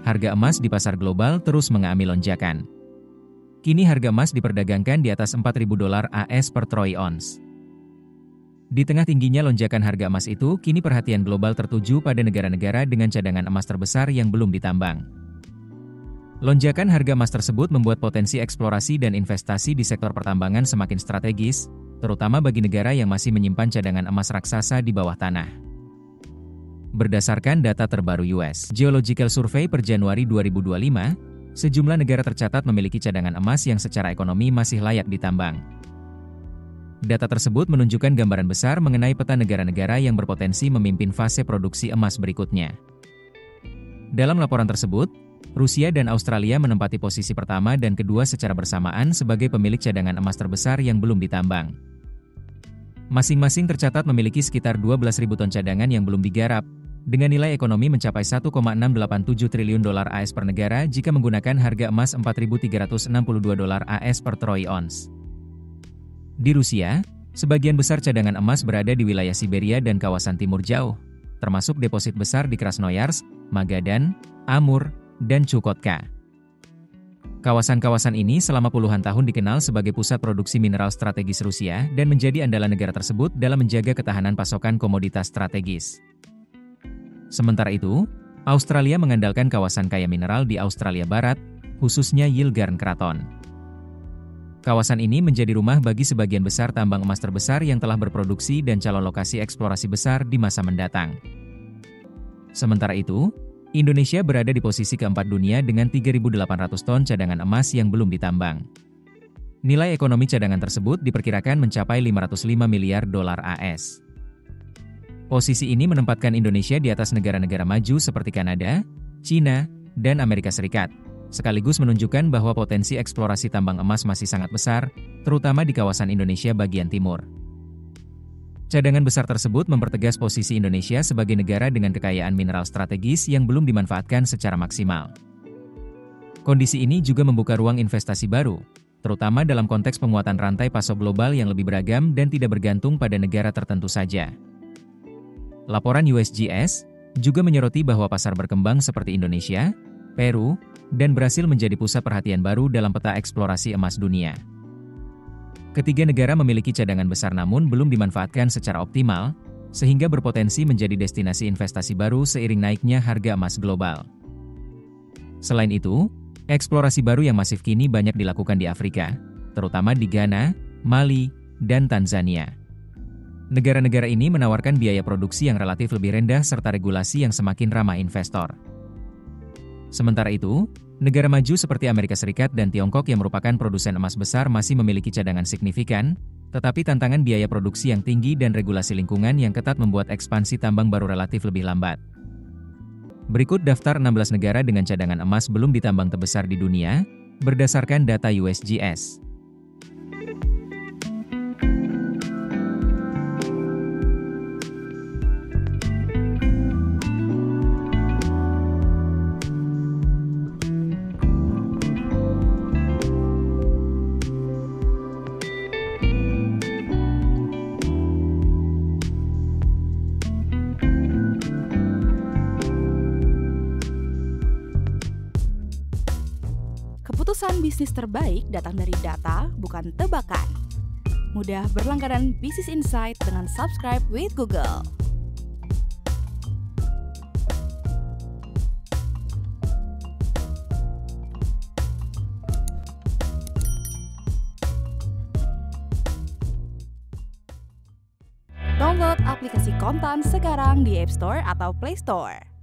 harga emas di pasar global terus mengalami lonjakan. Kini harga emas diperdagangkan di atas $4.000 AS per troy ounce. Di tengah tingginya lonjakan harga emas itu, kini perhatian global tertuju pada negara-negara dengan cadangan emas terbesar yang belum ditambang. Lonjakan harga emas tersebut membuat potensi eksplorasi dan investasi di sektor pertambangan semakin strategis, terutama bagi negara yang masih menyimpan cadangan emas raksasa di bawah tanah. Berdasarkan data terbaru US Geological Survey per Januari 2025, sejumlah negara tercatat memiliki cadangan emas yang secara ekonomi masih layak ditambang. Data tersebut menunjukkan gambaran besar mengenai peta negara-negara yang berpotensi memimpin fase produksi emas berikutnya. Dalam laporan tersebut, Rusia dan Australia menempati posisi pertama dan kedua secara bersamaan sebagai pemilik cadangan emas terbesar yang belum ditambang. Masing-masing tercatat memiliki sekitar 12.000 ton cadangan yang belum digarap, dengan nilai ekonomi mencapai $1,687 triliun AS per negara jika menggunakan harga emas $4.362 AS per troy ounce. Di Rusia, sebagian besar cadangan emas berada di wilayah Siberia dan kawasan Timur Jauh, termasuk deposit besar di Krasnoyarsk, Magadan, Amur, dan Chukotka. Kawasan-kawasan ini selama puluhan tahun dikenal sebagai pusat produksi mineral strategis Rusia dan menjadi andalan negara tersebut dalam menjaga ketahanan pasokan komoditas strategis. Sementara itu, Australia mengandalkan kawasan kaya mineral di Australia Barat, khususnya Yilgarn Kraton. Kawasan ini menjadi rumah bagi sebagian besar tambang emas terbesar yang telah berproduksi dan calon lokasi eksplorasi besar di masa mendatang. Sementara itu, Indonesia berada di posisi keempat dunia dengan 3.800 ton cadangan emas yang belum ditambang. Nilai ekonomi cadangan tersebut diperkirakan mencapai $505 miliar AS. Posisi ini menempatkan Indonesia di atas negara-negara maju seperti Kanada, China, dan Amerika Serikat, sekaligus menunjukkan bahwa potensi eksplorasi tambang emas masih sangat besar, terutama di kawasan Indonesia bagian timur. Cadangan besar tersebut mempertegas posisi Indonesia sebagai negara dengan kekayaan mineral strategis yang belum dimanfaatkan secara maksimal. Kondisi ini juga membuka ruang investasi baru, terutama dalam konteks penguatan rantai pasok global yang lebih beragam dan tidak bergantung pada negara tertentu saja. Laporan USGS juga menyoroti bahwa pasar berkembang seperti Indonesia, Peru, dan Brasil menjadi pusat perhatian baru dalam peta eksplorasi emas dunia. Ketiga negara memiliki cadangan besar namun belum dimanfaatkan secara optimal, sehingga berpotensi menjadi destinasi investasi baru seiring naiknya harga emas global. Selain itu, eksplorasi baru yang masif kini banyak dilakukan di Afrika, terutama di Ghana, Mali, dan Tanzania. Negara-negara ini menawarkan biaya produksi yang relatif lebih rendah serta regulasi yang semakin ramah investor. Sementara itu, negara maju seperti Amerika Serikat dan Tiongkok yang merupakan produsen emas besar masih memiliki cadangan signifikan, tetapi tantangan biaya produksi yang tinggi dan regulasi lingkungan yang ketat membuat ekspansi tambang baru relatif lebih lambat. Berikut daftar 16 negara dengan cadangan emas belum ditambang terbesar di dunia, berdasarkan data USGS. Keputusan bisnis terbaik datang dari data, bukan tebakan. Mudah berlangganan Business Insight dengan subscribe with Google. Download aplikasi Kontan sekarang di App Store atau Play Store.